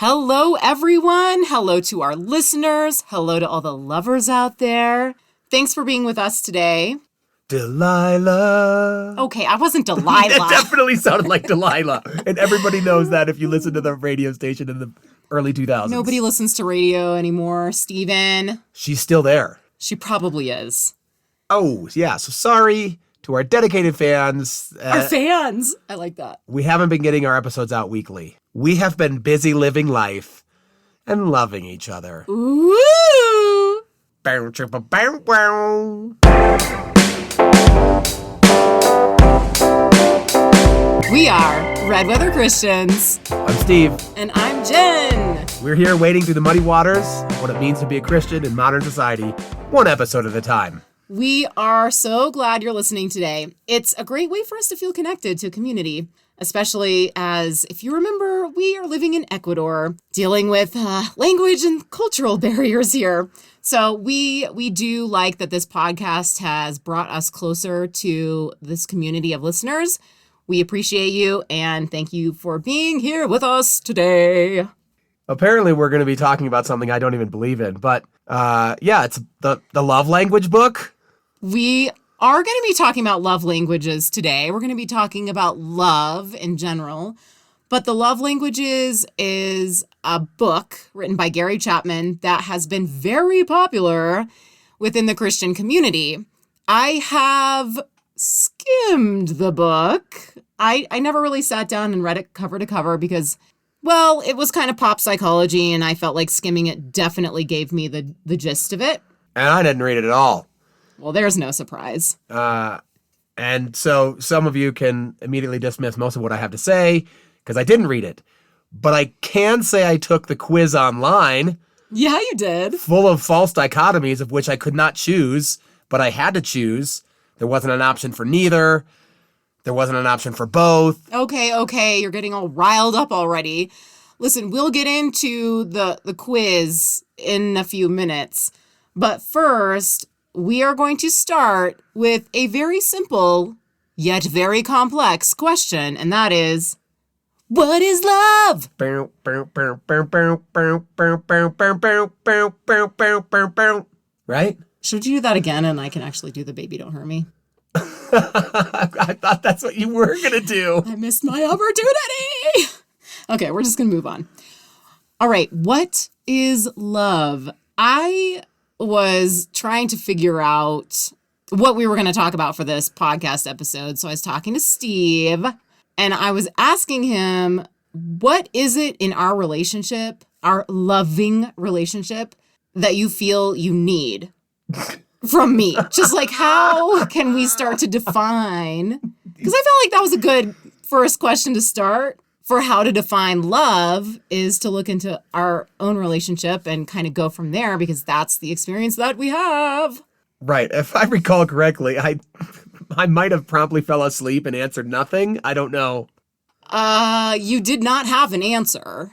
Hello, everyone. Hello to our listeners. Hello to all the lovers out there. Thanks for being with us today. Delilah. Okay, I wasn't Delilah. It definitely sounded like Delilah. And everybody knows that if you listen to the radio station in the early 2000s. Nobody listens to radio anymore, Steven. She's still there. She probably is. Oh, yeah. So sorry to our dedicated fans. Our fans. I like that. We haven't been getting our episodes out weekly. We have been busy living life and loving each other. Ooh. Bow, chippa, bow, bow. We are Red Weather Christians. I'm Steve. And I'm Jen. We're here wading through the muddy waters, what it means to be a Christian in modern society, one episode at a time. We are so glad you're listening today. It's a great way for us to feel connected to a community, especially as, if you remember, we are living in Ecuador, dealing with language and cultural barriers here. So we do like that this podcast has brought us closer to this community of listeners. We appreciate you and thank you for being here with us today. Apparently, we're going to be talking about something I don't even believe in, but it's the love language book. We are going to be talking about love languages today. We're going to be talking about love in general. But the Love Languages is a book written by Gary Chapman that has been very popular within the Christian community. I have skimmed the book. I never really sat down and read it cover to cover because, well, it was kind of pop psychology, and I felt like skimming it definitely gave me the gist of it. And I didn't read it at all. Well, there's no surprise. And so some of you can immediately dismiss most of what I have to say because I didn't read it. But I can say I took the quiz online. Yeah, you did. Full of false dichotomies of which I could not choose, but I had to choose. There wasn't an option for neither. There wasn't an option for both. Okay. You're getting all riled up already. Listen, we'll get into the quiz in a few minutes. But first, we are going to start with a very simple, yet very complex question, and that is, what is love? Right? Should you do that again and I can actually do the Baby Don't Hurt Me? I thought that's what you were going to do. I missed my opportunity. Okay, we're just going to move on. All right, what is love? I was trying to figure out what we were going to talk about for this podcast episode. So I was talking to Steve and I was asking him, what is it in our relationship, our loving relationship, that you feel you need from me? Just like, how can we start to define? Because I felt like that was a good first question to start. For how to define love is to look into our own relationship and kind of go from there because that's the experience that we have. Right. If I recall correctly, I might have promptly fell asleep and answered nothing. I don't know. You did not have an answer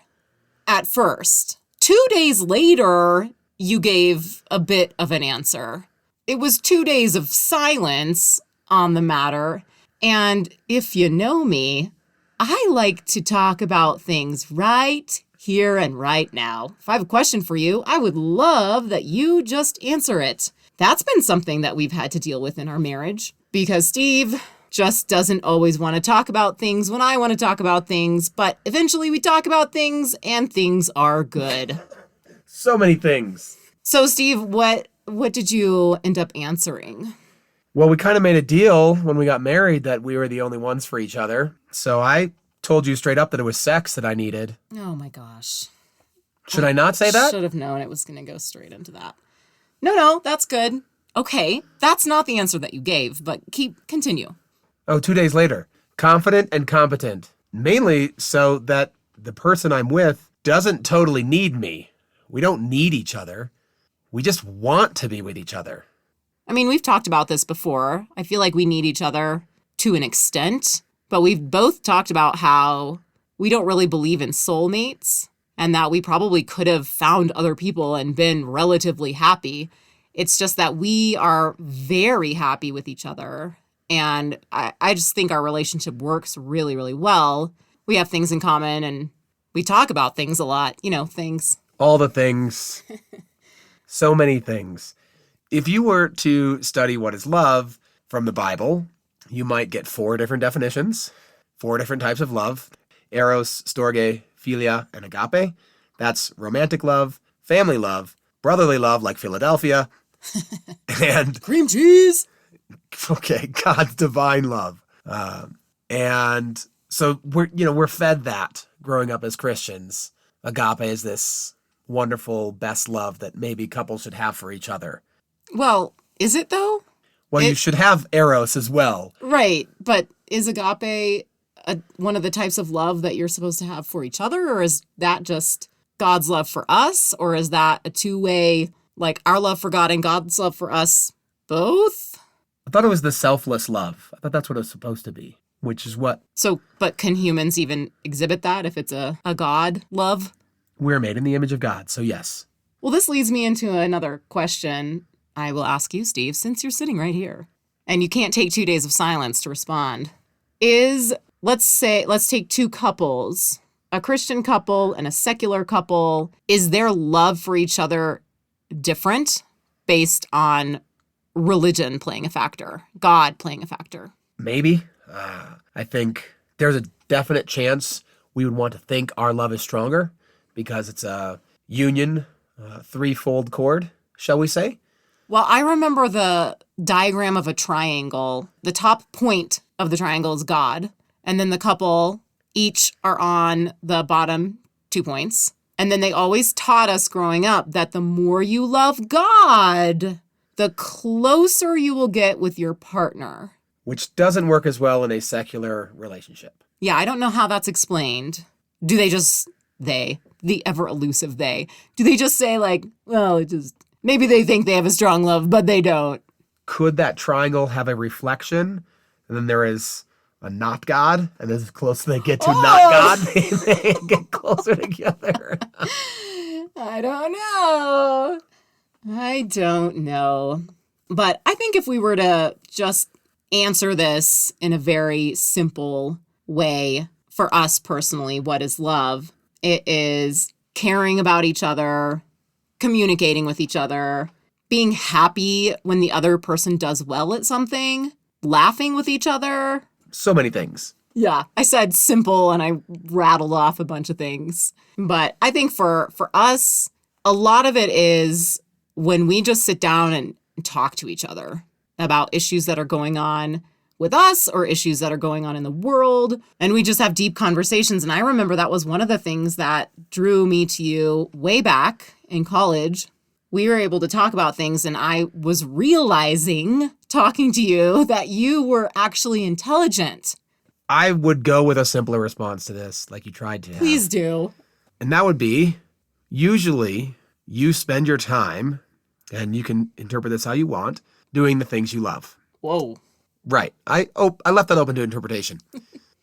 at first. 2 days later, you gave a bit of an answer. It was 2 days of silence on the matter. And if you know me, I like to talk about things right here and right now. If I have a question for you, I would love that you just answer it. That's been something that we've had to deal with in our marriage because Steve just doesn't always want to talk about things when I want to talk about things, but eventually we talk about things and things are good. So many things. So Steve, what did you end up answering? Well, we kind of made a deal when we got married that we were the only ones for each other. So I told you straight up that it was sex that I needed. Oh my gosh. Should I not say that? Should have known it was going to go straight into that. No, that's good. Okay, that's not the answer that you gave, but continue. Oh, 2 days later. Confident and competent. Mainly so that the person I'm with doesn't totally need me. We don't need each other. We just want to be with each other. I mean, we've talked about this before. I feel like we need each other to an extent, but we've both talked about how we don't really believe in soulmates and that we probably could have found other people and been relatively happy. It's just that we are very happy with each other. And I just think our relationship works really, really well. We have things in common and We talk about things a lot, things. All the things. So many things. If you were to study what is love from the Bible, you might get 4 different definitions, 4 different types of love: eros, storge, philia, and agape. That's romantic love, family love, brotherly love like Philadelphia, and Cream cheese. okay, God's divine love. And so we're fed that growing up as Christians. Agape is this wonderful best love that maybe couples should have for each other. Well, is it though? Well, you should have eros as well. Right. But is agape one of the types of love that you're supposed to have for each other? Or is that just God's love for us? Or is that a two-way, like our love for God and God's love for us both? I thought it was the selfless love. I thought that's what it was supposed to be, which is what... So, but can humans even exhibit that if it's a God love? We're made in the image of God, so yes. Well, this leads me into another question I will ask you, Steve, since you're sitting right here. And you can't take 2 days of silence to respond. Let's take 2 couples, a Christian couple and a secular couple. Is their love for each other different based on religion playing a factor, God playing a factor? Maybe. I think there's a definite chance we would want to think our love is stronger because it's a union, threefold cord, shall we say? Well, I remember the diagram of a triangle. The top point of the triangle is God, and then the couple each are on the bottom 2 points. And then they always taught us growing up that the more you love God, the closer you will get with your partner. Which doesn't work as well in a secular relationship. Yeah, I don't know how that's explained. Do they just, the ever elusive they, do they just say like, well, maybe they think they have a strong love, but they don't? Could that triangle have a reflection? And then there is a not God, and as close as they get to not God, they get closer together. I don't know. But I think if we were to just answer this in a very simple way, for us personally, what is love? It is caring about each other, communicating with each other, being happy when the other person does well at something, laughing with each other. So many things. Yeah, I said simple and I rattled off a bunch of things. But I think for us, a lot of it is when we just sit down and talk to each other about issues that are going on with us or issues that are going on in the world. And we just have deep conversations. And I remember that was one of the things that drew me to you way back in college. We were able to talk about things, and I was realizing, talking to you, that you were actually intelligent. I would go with a simpler response to this, like you tried to. Please do. And that would be, usually, you spend your time, and you can interpret this how you want, doing the things you love. Whoa. Right. I left that open to interpretation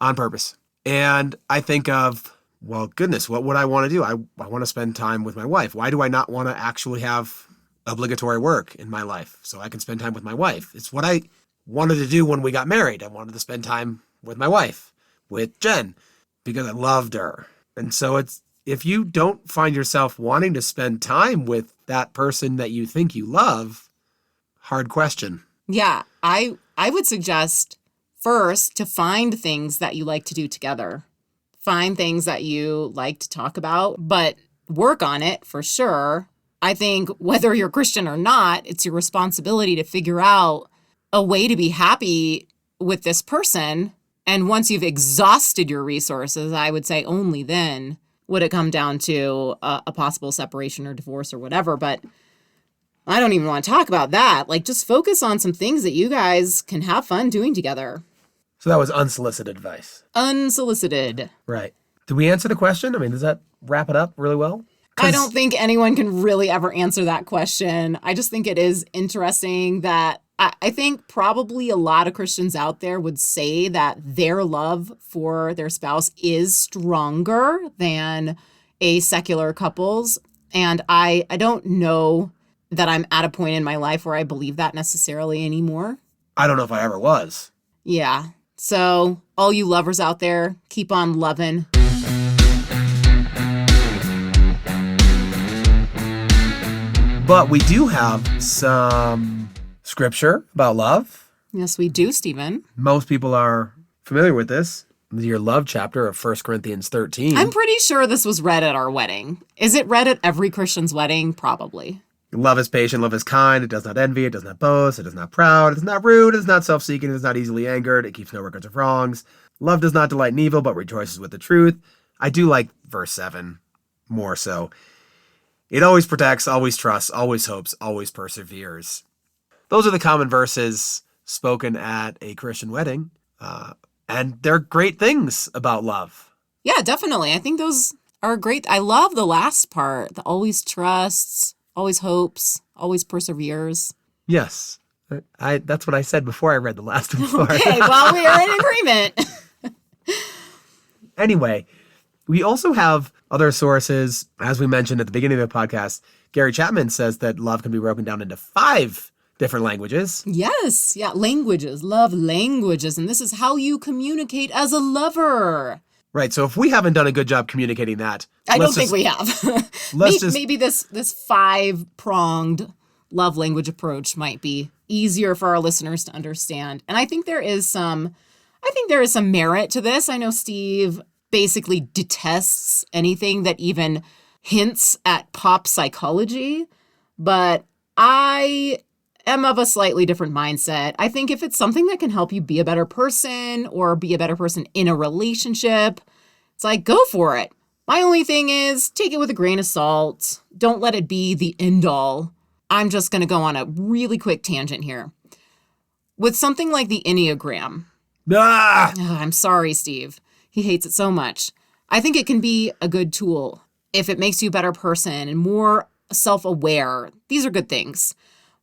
on purpose. And I think of, well, goodness, what would I want to do? I want to spend time with my wife. Why do I not want to actually have obligatory work in my life so I can spend time with my wife? It's what I wanted to do when we got married. I wanted to spend time with my wife, with Jen, because I loved her. And so if you don't find yourself wanting to spend time with that person that you think you love, hard question. Yeah, I would suggest first to find things that you like to do together. Find things that you like to talk about, but work on it for sure. I think whether you're Christian or not, it's your responsibility to figure out a way to be happy with this person. And once you've exhausted your resources, I would say only then would it come down to a possible separation or divorce or whatever. But I don't even want to talk about that. Like, just focus on some things that you guys can have fun doing together. So that was unsolicited advice. Unsolicited. Right. Did we answer the question? I mean, does that wrap it up really well? I don't think anyone can really ever answer that question. I just think it is interesting that I think probably a lot of Christians out there would say that their love for their spouse is stronger than a secular couple's. And I don't know that I'm at a point in my life where I believe that necessarily anymore. I don't know if I ever was. Yeah. So all you lovers out there, keep on loving. But we do have some scripture about love. Yes, we do, Stephen. Most people are familiar with this. Your love chapter of 1 Corinthians 13. I'm pretty sure this was read at our wedding. Is it read at every Christian's wedding? Probably. Love is patient, love is kind, it does not envy, it does not boast, it is not proud, it is not rude, it is not self-seeking, it is not easily angered, it keeps no records of wrongs. Love does not delight in evil, but rejoices with the truth. I do like verse 7 more so. It always protects, always trusts, always hopes, always perseveres. Those are the common verses spoken at a Christian wedding, and they're great things about love. Yeah, definitely. I think those are great. I love the last part, the always trusts, always hopes, always perseveres. Yes. That's what I said before I read the last part. Okay, well, we are in agreement. Anyway, we also have other sources. As we mentioned at the beginning of the podcast, Gary Chapman says that love can be broken down into 5 different languages. Yes. Yeah. Languages. Love languages. And this is how you communicate as a lover. Right. So if we haven't done a good job communicating that, I don't think we have. Maybe this 5-pronged love language approach might be easier for our listeners to understand. And I think there is some merit to this. I know Steve basically detests anything that even hints at pop psychology, but I am of a slightly different mindset. I think if it's something that can help you be a better person or be a better person in a relationship, it's like, go for it. My only thing is take it with a grain of salt. Don't let it be the end all. I'm just going to go on a really quick tangent here. With something like the Enneagram. I'm sorry, Steve. He hates it so much. I think it can be a good tool if it makes you a better person and more self-aware. These are good things.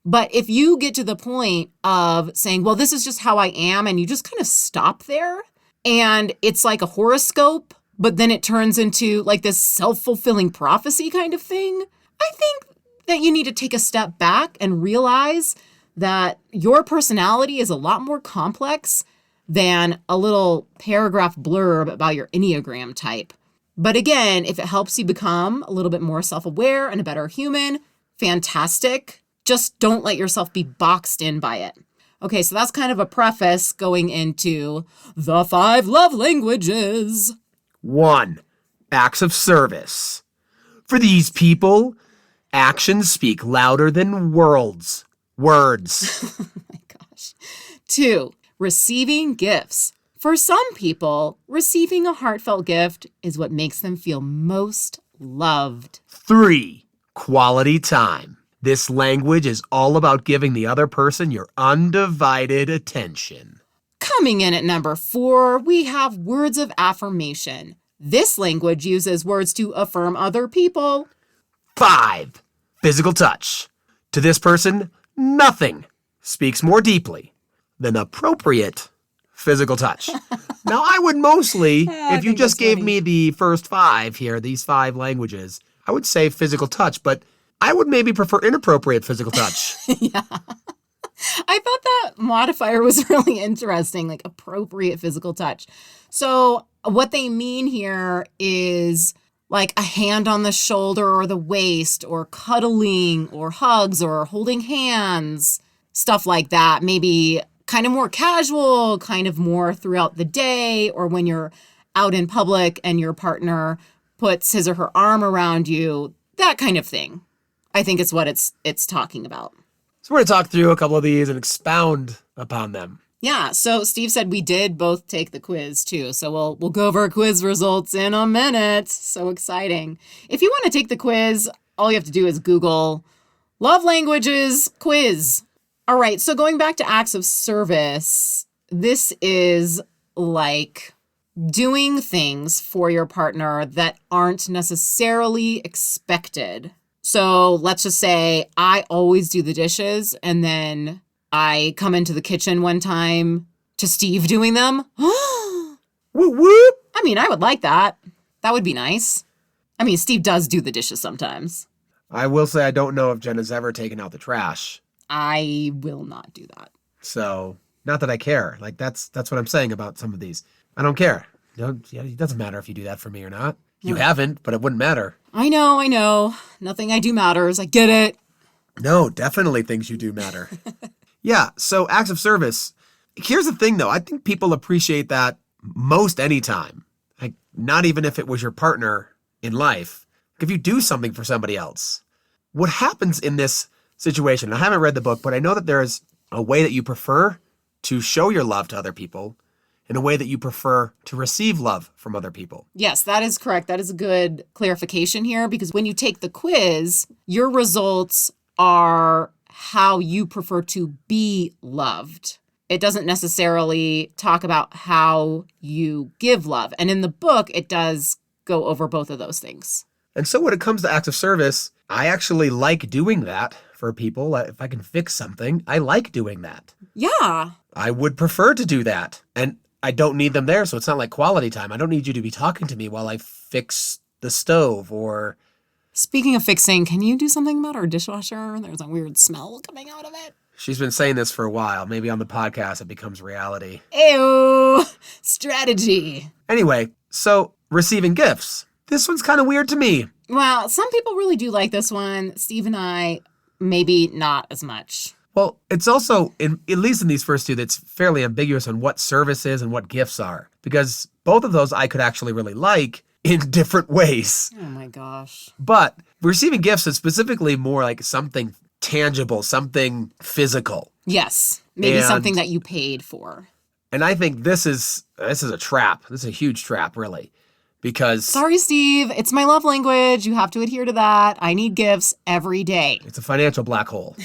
But if you get to the point of saying, well, this is just how I am, and you just kind of stop there, and it's like a horoscope, but then it turns into like this self-fulfilling prophecy kind of thing, I think that you need to take a step back and realize that your personality is a lot more complex than a little paragraph blurb about your Enneagram type. But again, if it helps you become a little bit more self-aware and a better human, fantastic. Just don't let yourself be boxed in by it. Okay, so that's kind of a preface going into the 5 love languages. 1. Acts of service. For these people, actions speak louder than words. Oh my gosh. 2. Receiving gifts. For some people, receiving a heartfelt gift is what makes them feel most loved. 3. Quality time. This language is all about giving the other person your undivided attention. Coming in at number 4, we have words of affirmation. This language uses words to affirm other people. 5. Physical touch. To this person, nothing speaks more deeply than appropriate physical touch. Now, I would mostly, if you just gave me the first 5 here, these 5 languages, I would say physical touch, but I would maybe prefer inappropriate physical touch. Yeah. I thought that modifier was really interesting, like appropriate physical touch. So what they mean here is like a hand on the shoulder or the waist or cuddling or hugs or holding hands, stuff like that. Maybe kind of more casual, kind of more throughout the day, or when you're out in public and your partner puts his or her arm around you, that kind of thing. I think it's what it's talking about. So we're going to talk through a couple of these and expound upon them. Yeah, so Steve said we did both take the quiz too. So we'll go over our quiz results in a minute. So exciting. If you want to take the quiz, all you have to do is Google love languages quiz. All right, so going back to acts of service, this is like doing things for your partner that aren't necessarily expected. So let's just say I always do the dishes and then I come into the kitchen one time to Steve doing them. Whoop, whoop. I mean, I would like that. That would be nice. I mean, Steve does do the dishes sometimes. I will say I don't know if Jen has ever taken out the trash. I will not do that. So, not that I care. Like, that's what I'm saying about some of these. I don't care. It doesn't matter if you do that for me or not. You haven't, but it wouldn't matter. I know. Nothing I do matters. I get it. No, definitely things you do matter. Yeah, so acts of service. Here's the thing, though. I think people appreciate that most anytime. Like, not even if it was your partner in life. Like, if you do something for somebody else. What happens in this situation, I haven't read the book, but I know that there's a way that you prefer to show your love to other people and a way that you prefer to receive love from other people. Yes, that is correct. That is a good clarification here because when you take the quiz, your results are how you prefer to be loved. It doesn't necessarily talk about how you give love. And in the book, it does go over both of those things. And so when it comes to acts of service, I actually like doing that for people. If I can fix something, I like doing that. Yeah. I would prefer to do that. And I don't need them there, so it's not like quality time. I don't need you to be talking to me while I fix the stove or... Speaking of fixing, can you do something about our dishwasher? There's a weird smell coming out of it. She's been saying this for a while. Maybe on the podcast it becomes reality. Ew. Strategy. Anyway, so receiving gifts. This one's kind of weird to me. Well, some people really do like this one. Steve and I, maybe not as much. Well, it's also, at least in these first two, that's fairly ambiguous on what service is and what gifts are. Because both of those I could actually really like in different ways. Oh my gosh. But receiving gifts is specifically more like something tangible, something physical. Yes. Maybe And- something that you paid for. And I think this is a trap. This is a huge trap, really. Because Sorry, Steve. It's my love language. You have to adhere to that. I need gifts every day. it's a financial black hole.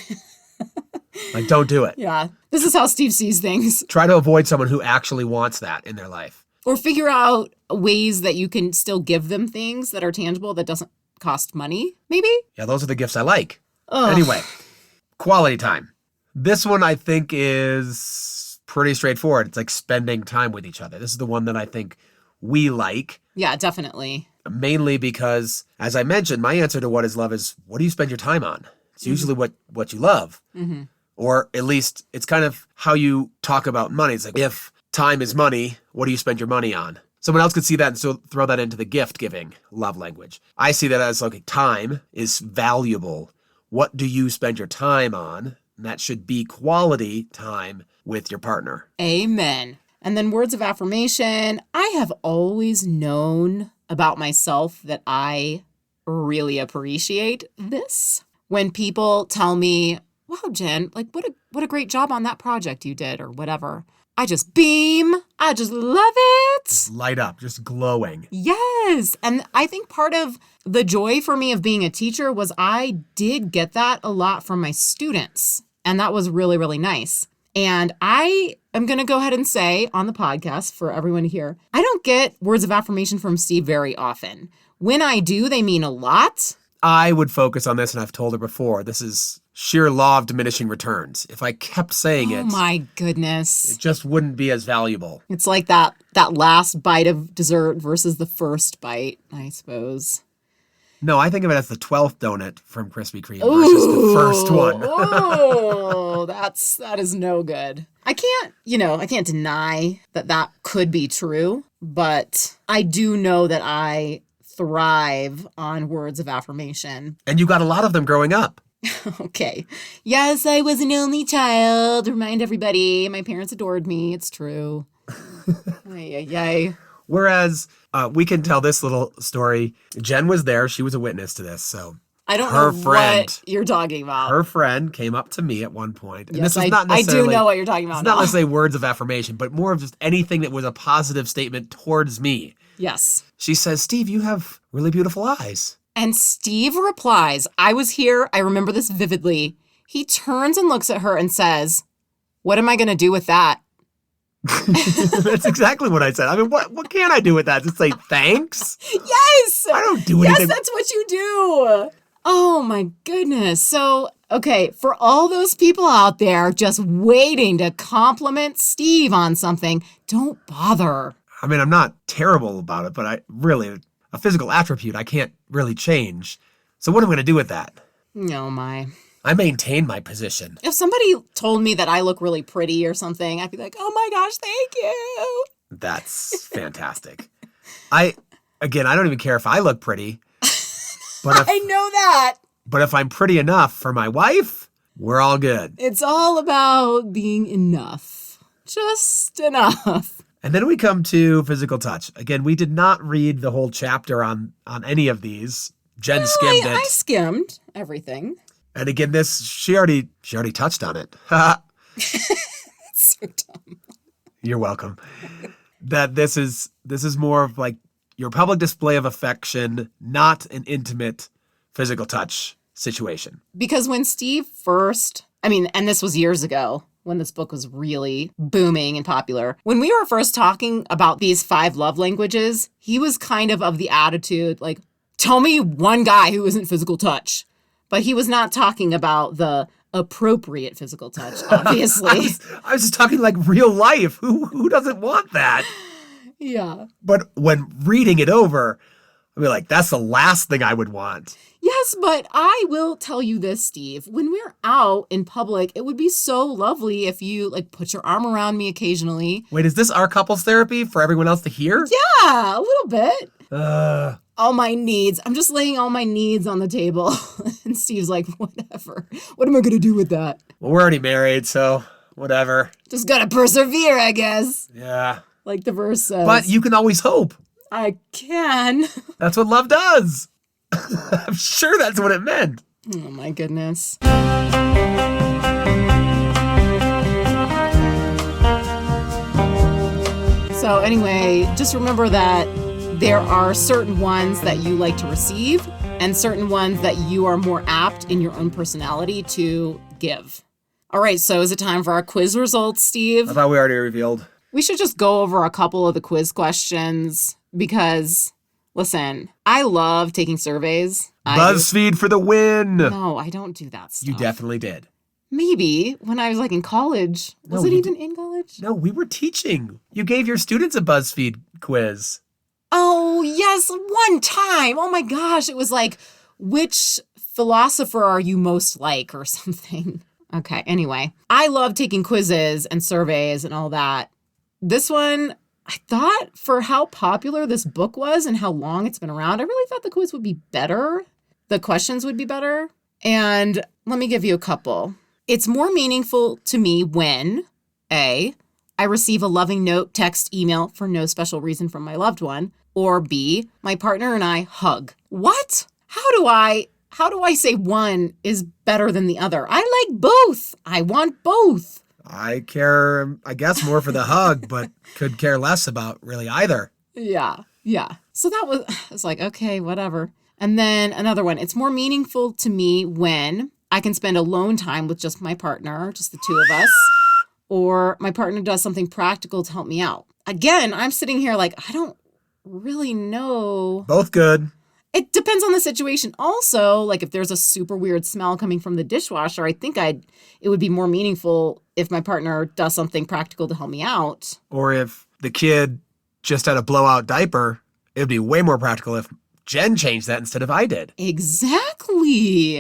Like, don't do it. Yeah. This is how Steve sees things. Try to avoid someone who actually wants that in their life. Or figure out ways that you can still give them things that are tangible that doesn't cost money, maybe? Yeah, those are the gifts I like. Ugh. Anyway, quality time. This one I think is pretty straightforward. It's like spending time with each other. This is the one that I think we like, Yeah, definitely. mainly because, as I mentioned, my answer to what is love is, what do you spend your time on? It's usually what you love. Mm-hmm. Or at least it's kind of how you talk about money. It's like, if time is money, what do you spend your money on? Someone else could see that and so throw that into the gift giving love language. I see that as like time is valuable. What do you spend your time on? And that should be quality time with your partner. Amen. And then words of affirmation. I have always known about myself that I really appreciate this. When people tell me, wow, Jen, like what a great job on that project you did or whatever. I just beam. I just love it. Light up, just glowing. Yes. And I think part of the joy for me of being a teacher was I did get that a lot from my students. And that was really, really nice. And I am going to go ahead and say on the podcast for everyone to hear, I don't get words of affirmation from Steve very often. When I do, they mean a lot. I would focus on this, and I've told her before, this is sheer law of diminishing returns. If I kept saying Oh it, my goodness. it just wouldn't be as valuable. It's like that last bite of dessert versus the first bite, I suppose. No, I think of it as the 12th donut from Krispy Kreme versus the first one. Oh, that is no good. I can't deny that could be true, but I do know that I thrive on words of affirmation. And you got a lot of them growing up. Okay. Yes, I was an only child. Remind everybody, my parents adored me. It's true. Ay, ay, ay. Whereas we can tell this little story. Jen was there. She was a witness to this. So I don't her know friend, what you're talking about. her friend came up to me at one point. And Yes, this is not I necessarily, do know what you're talking about it's not now. necessarily words of affirmation, but more of just anything that was a positive statement towards me. Yes. She says, Steve, you have really beautiful eyes. And Steve replies, I was here. I remember this vividly. He turns and looks at her and says, what am I going to do with that? That's exactly what I said. I mean, what can I do with that? Just say thanks? Yes. I don't do anything. Yes, that's what you do. Oh my goodness. So, okay, for all those people out there just waiting to compliment Steve on something, don't bother. I mean, I'm not terrible about it, but a physical attribute I can't really change. So what am I going to do with that? Oh my. I maintain my position. If somebody told me that I look really pretty or something, I'd be like, oh my gosh, thank you. That's fantastic. I don't even care if I look pretty. But I know that. But if I'm pretty enough for my wife, we're all good. It's all about being enough. Just enough. And then we come to physical touch. Again, we did not read the whole chapter on any of these. Jen skimmed it. I skimmed everything. And again, she already touched on it. So dumb. You're welcome. That this is more of like your public display of affection, not an intimate physical touch situation. Because when Steve first, and this was years ago when this book was really booming and popular. When we were first talking about these 5 love languages, he was kind of the attitude, like, tell me one guy who isn't physical touch. But he was not talking about the appropriate physical touch, obviously. I was just talking like real life. Who doesn't want that? Yeah. But when reading it over, I'd be like, that's the last thing I would want. Yes, but I will tell you this, Steve. When we're out in public, it would be so lovely if you put your arm around me occasionally. Wait, is this our couples therapy for everyone else to hear? Yeah, a little bit. All my needs. I'm just laying all my needs on the table. And Steve's like, whatever. What am I going to do with that? Well, we're already married, so whatever. Just got to persevere, I guess. Yeah. Like the verse says. But you can always hope. I can. That's what love does. I'm sure that's what it meant. Oh, my goodness. So anyway, just remember that there are certain ones that you like to receive and certain ones that you are more apt in your own personality to give. All right, so is it time for our quiz results, Steve? I thought we already revealed. We should just go over a couple of the quiz questions because, listen, I love taking surveys. BuzzFeed for the win. No, I don't do that stuff. You definitely did. Maybe when I was in college. Was it even in college? No, we were teaching. You gave your students a BuzzFeed quiz. Oh, yes, one time. Oh my gosh, it was like, which philosopher are you most like or something? Okay, anyway, I love taking quizzes and surveys and all that. This one, I thought for how popular this book was and how long it's been around, I really thought the quiz would be better. The questions would be better. And let me give you a couple. It's more meaningful to me when A, I receive a loving note, text, email for no special reason from my loved one, or B, my partner and I hug. What? How do I say one is better than the other? I like both. I want both. I care, I guess, more for the hug, but could care less about really either. Yeah. So it's like, okay, whatever. And then another one, it's more meaningful to me when I can spend alone time with just my partner, just the two of us, or my partner does something practical to help me out. Again, I'm sitting here like, I don't really know. Both good. It depends on the situation. Also, like if there's a super weird smell coming from the dishwasher, I think it would be more meaningful if my partner does something practical to help me out. Or if the kid just had a blowout diaper, it would be way more practical if Jen changed that instead of I did. Exactly.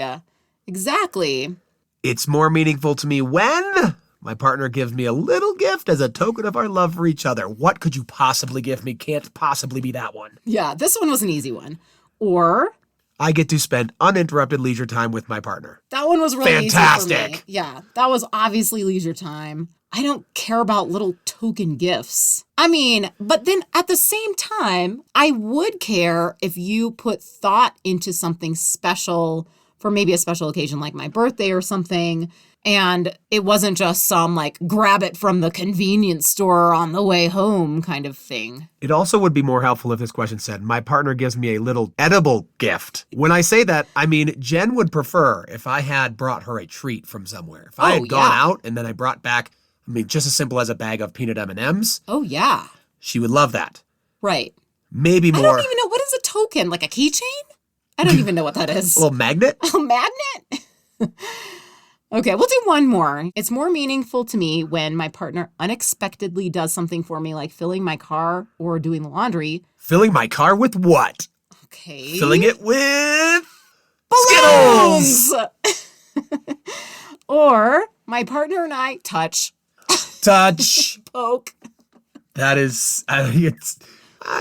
It's more meaningful to me when my partner gives me a little gift as a token of our love for each other. What could you possibly give me? Can't possibly be that one. Yeah, this one was an easy one. Or I get to spend uninterrupted leisure time with my partner. That one was really fantastic. Easy for me. Yeah, that was obviously leisure time. I don't care about little token gifts. But then at the same time, I would care if you put thought into something special for maybe a special occasion like my birthday or something. And it wasn't just some grab it from the convenience store on the way home kind of thing. It also would be more helpful if this question said, my partner gives me a little edible gift. When I say that, I mean, Jen would prefer if I had brought her a treat from somewhere. If I had gone out and then I brought back, just as simple as a bag of peanut M&Ms. Oh, yeah. She would love that. Right. Maybe more. I don't even know. What is a token? Like a keychain? I don't even know what that is. A little magnet? A magnet? Okay, we'll do one more. It's more meaningful to me when my partner unexpectedly does something for me, like filling my car or doing the laundry. Filling my car with what? Okay. Filling it with balloons! Skittles! Or my partner and I touch. Poke. That is, it's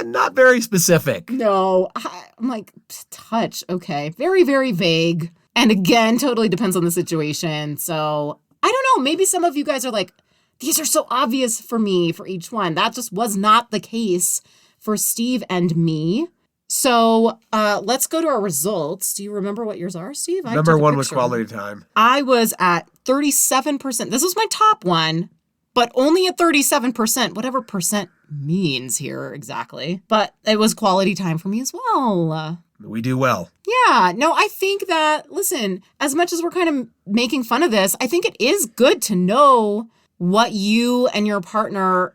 not very specific. No, I'm like, touch. Okay. Very, very vague. And again, totally depends on the situation. So I don't know. Maybe some of you guys are like, these are so obvious for me for each one. That just was not the case for Steve and me. So let's go to our results. Do you remember what yours are, Steve? Number one was quality time. I was at 37%. This was my top one, but only at 37%, whatever percent means here exactly. But it was quality time for me as well. We do well. Yeah, no, I think that, listen, as much as we're kind of making fun of this, I think it is good to know what you and your partner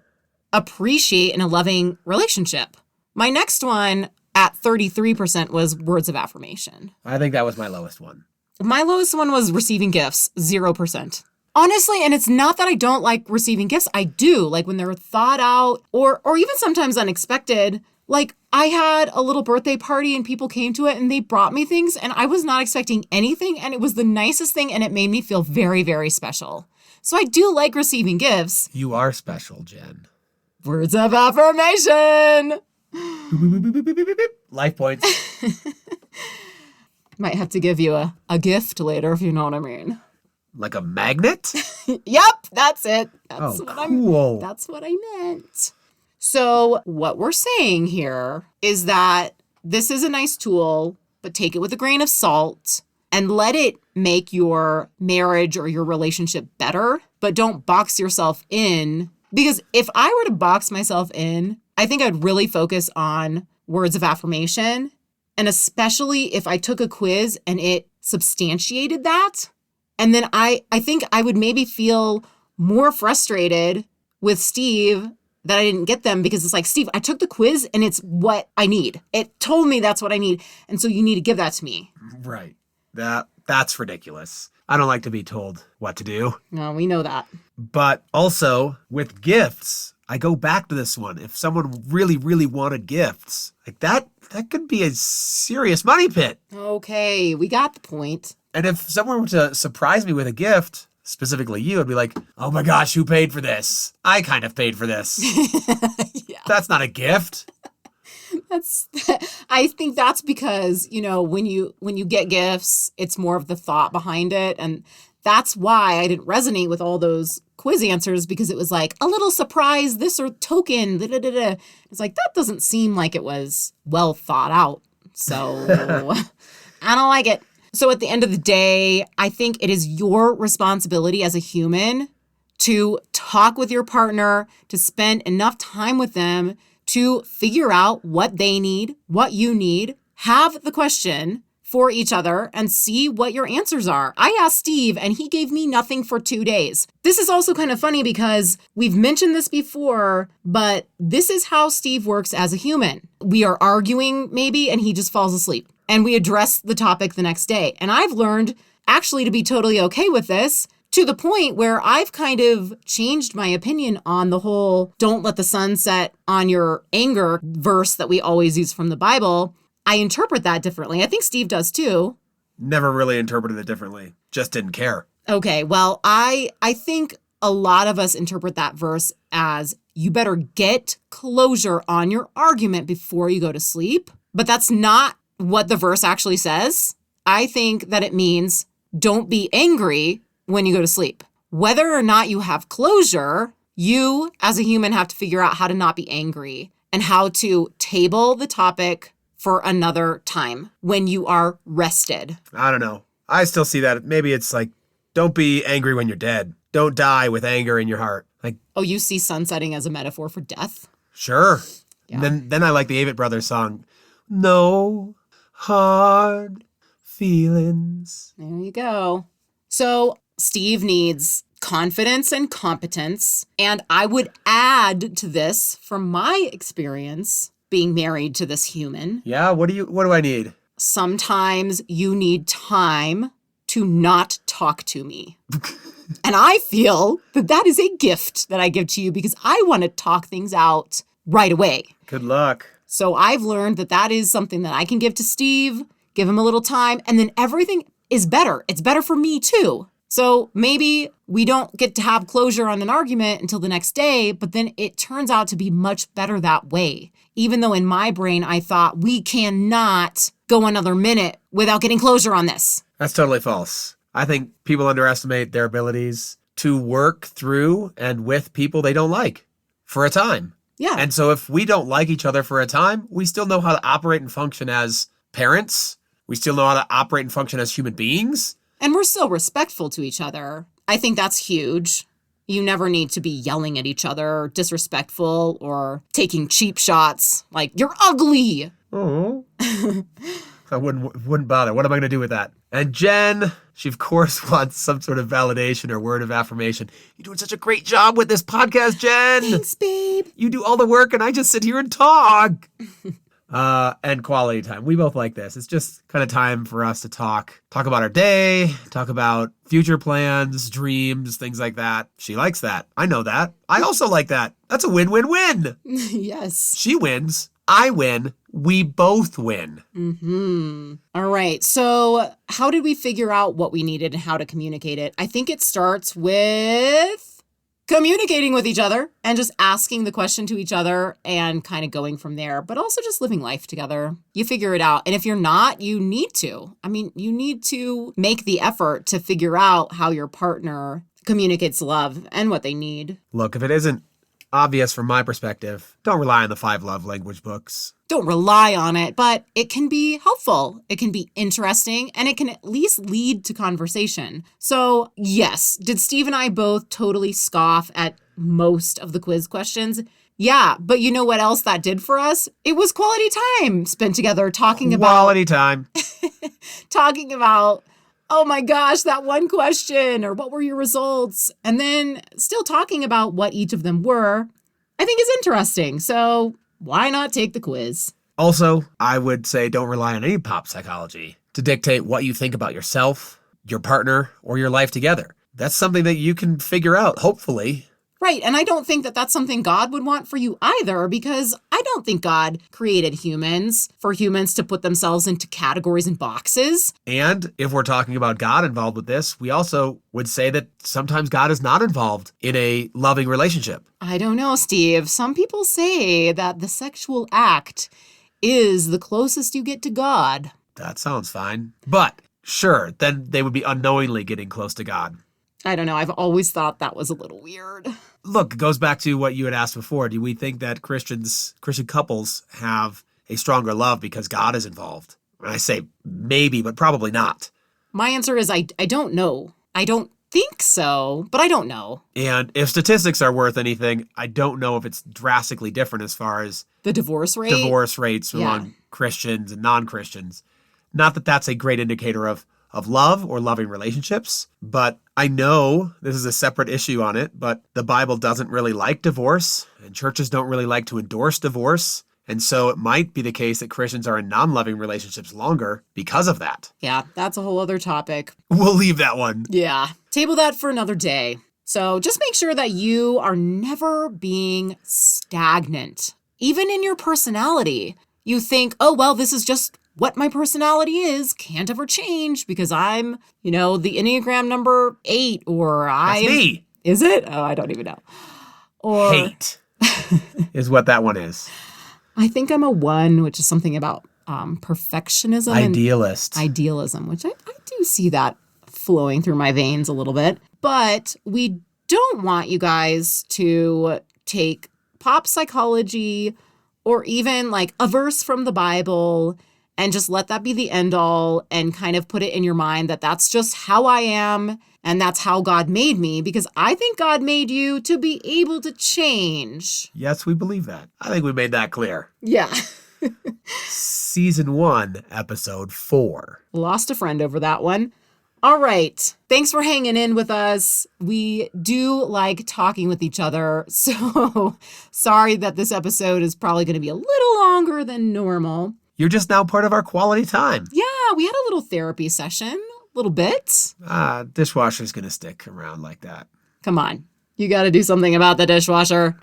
appreciate in a loving relationship. My next one at 33% was words of affirmation. I think that was my lowest one. My lowest one was receiving gifts, 0%. Honestly, and it's not that I don't like receiving gifts. I do, like when they're thought out or even sometimes unexpected. Like I had a little birthday party and people came to it and they brought me things and I was not expecting anything and it was the nicest thing and it made me feel very, very special. So I do like receiving gifts. You are special, Jen. Words of affirmation. Life points. Might have to give you a gift later if you know what I mean. Like a magnet? Yep, that's it. That's cool. That's what I meant. So what we're saying here is that this is a nice tool, but take it with a grain of salt and let it make your marriage or your relationship better, but don't box yourself in. Because if I were to box myself in, I think I'd really focus on words of affirmation. And especially if I took a quiz and it substantiated that. And then I think I would maybe feel more frustrated with Steve that I didn't get them because it's like, Steve, I took the quiz and it's what I need. It told me that's what I need. And so you need to give that to me. Right. That's ridiculous. I don't like to be told what to do. No, we know that. But also with gifts, I go back to this one. If someone really, really wanted gifts, like that could be a serious money pit. Okay, we got the point. And if someone were to surprise me with a gift, specifically you, I'd be like, oh my gosh, who paid for this? I kind of paid for this. Yeah. That's not a gift. I think that's because, when you get gifts, it's more of the thought behind it. And that's why I didn't resonate with all those quiz answers because it was like a little surprise, this or token. Da, da, da, da. It's like, that doesn't seem like it was well thought out. So I don't like it. So at the end of the day, I think it is your responsibility as a human to talk with your partner, to spend enough time with them to figure out what they need, what you need, have the question for each other and see what your answers are. I asked Steve and he gave me nothing for 2 days. This is also kind of funny because we've mentioned this before, but this is how Steve works as a human. We are arguing maybe and he just falls asleep and we address the topic the next day. And I've learned actually to be totally okay with this to the point where I've kind of changed my opinion on the whole don't let the sun set on your anger verse that we always use from the Bible. I interpret that differently. I think Steve does too. Never really interpreted it differently. Just didn't care. Okay, well, I think a lot of us interpret that verse as you better get closure on your argument before you go to sleep. But that's not what the verse actually says. I think that it means don't be angry when you go to sleep. Whether or not you have closure, you as a human have to figure out how to not be angry and how to table the topic for another time when you are rested. I don't know. I still see that. Maybe it's like, don't be angry when you're dead. Don't die with anger in your heart. Like, oh, you see sunsetting as a metaphor for death? Sure. Yeah. Then I like the Avett Brothers song, No Hard Feelings. There you go. So Steve needs confidence and competence. And I would add to this, from my experience, being married to this human. Yeah, what do I need? Sometimes you need time to not talk to me. And I feel that is a gift that I give to you because I want to talk things out right away. Good luck. So I've learned that is something that I can give to Steve, give him a little time, and then everything is better. It's better for me too. So maybe we don't get to have closure on an argument until the next day, but then it turns out to be much better that way. Even though in my brain I thought we cannot go another minute without getting closure on this. That's totally false. I think people underestimate their abilities to work through and with people they don't like for a time. Yeah. And so if we don't like each other for a time, we still know how to operate and function as parents. We still know how to operate and function as human beings. And we're still respectful to each other. I think that's huge. You never need to be yelling at each other, disrespectful, or taking cheap shots like, you're ugly. Oh. I wouldn't bother. What am I going to do with that? And Jen, she of course wants some sort of validation or word of affirmation. You're doing such a great job with this podcast, Jen. Thanks, babe. You do all the work and I just sit here and talk. And quality time. We both like this. It's just kind of time for us to talk about our day, talk about future plans, dreams, things like that. She likes that. I know that. I also like that. That's a win-win-win. Yes. She wins. I win. We both win. All right. So how did we figure out what we needed and how to communicate it? I think it starts with communicating with each other and just asking the question to each other and kind of going from there, but also just living life together. You figure it out. And if you're not, you need to. I mean, you need to make the effort to figure out how your partner communicates love and what they need. Look, if it isn't obvious from my perspective, don't rely on the 5 love language books. Don't rely on it, but it can be helpful. It can be interesting, and it can at least lead to conversation. So yes, did Steve and I both totally scoff at most of the quiz questions? Yeah, but you know what else that did for us? It was quality time spent together talking about oh my gosh, that one question, or what were your results? And then still talking about what each of them were, I think is interesting. So why not take the quiz? Also, I would say don't rely on any pop psychology to dictate what you think about yourself, your partner, or your life together. That's something that you can figure out, hopefully. Right, and I don't think that that's something God would want for you either, because I don't think God created humans for humans to put themselves into categories and boxes. And if we're talking about God involved with this, we also would say that sometimes God is not involved in a loving relationship. I don't know, Steve. Some people say that the sexual act is the closest you get to God. That sounds fine. But sure, then they would be unknowingly getting close to God. I don't know. I've always thought that was a little weird. Look, it goes back to what you had asked before. Do we think that Christian couples have a stronger love because God is involved? And I say maybe, but probably not. My answer is I don't know. I don't think so, but I don't know. And if statistics are worth anything, I don't know if it's drastically different as far as the divorce rates among Christians and non-Christians. Not that that's a great indicator of love or loving relationships, but I know this is a separate issue on it, but the Bible doesn't really like divorce, and churches don't really like to endorse divorce. And so it might be the case that Christians are in non-loving relationships longer because of that. Yeah, that's a whole other topic. We'll leave that one. Yeah, table that for another day. So just make sure that you are never being stagnant, even in your personality. You think, oh, well, this is just what my personality is, can't ever change because I'm, the Enneagram number 8, or That's me. Is it? Oh, I don't even know. Or hate is what that one is. I think I'm a 1, which is something about perfectionism. Idealist. And idealism, which I do see that flowing through my veins a little bit. But we don't want you guys to take pop psychology or even like a verse from the Bible and just let that be the end all and kind of put it in your mind that that's just how I am and that's how God made me, because I think God made you to be able to change. Yes, we believe that. I think we made that clear. Yeah. Season 1, episode 4. Lost a friend over that one. All right. Thanks for hanging in with us. We do like talking with each other. So sorry that this episode is probably going to be a little longer than normal. You're just now part of our quality time. Yeah, we had a little therapy session, a little bit. Dishwasher's going to stick around like that. Come on. You got to do something about the dishwasher.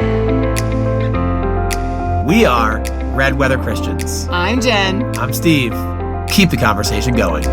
We are Red Weather Christians. I'm Jen. I'm Steve. Keep the conversation going.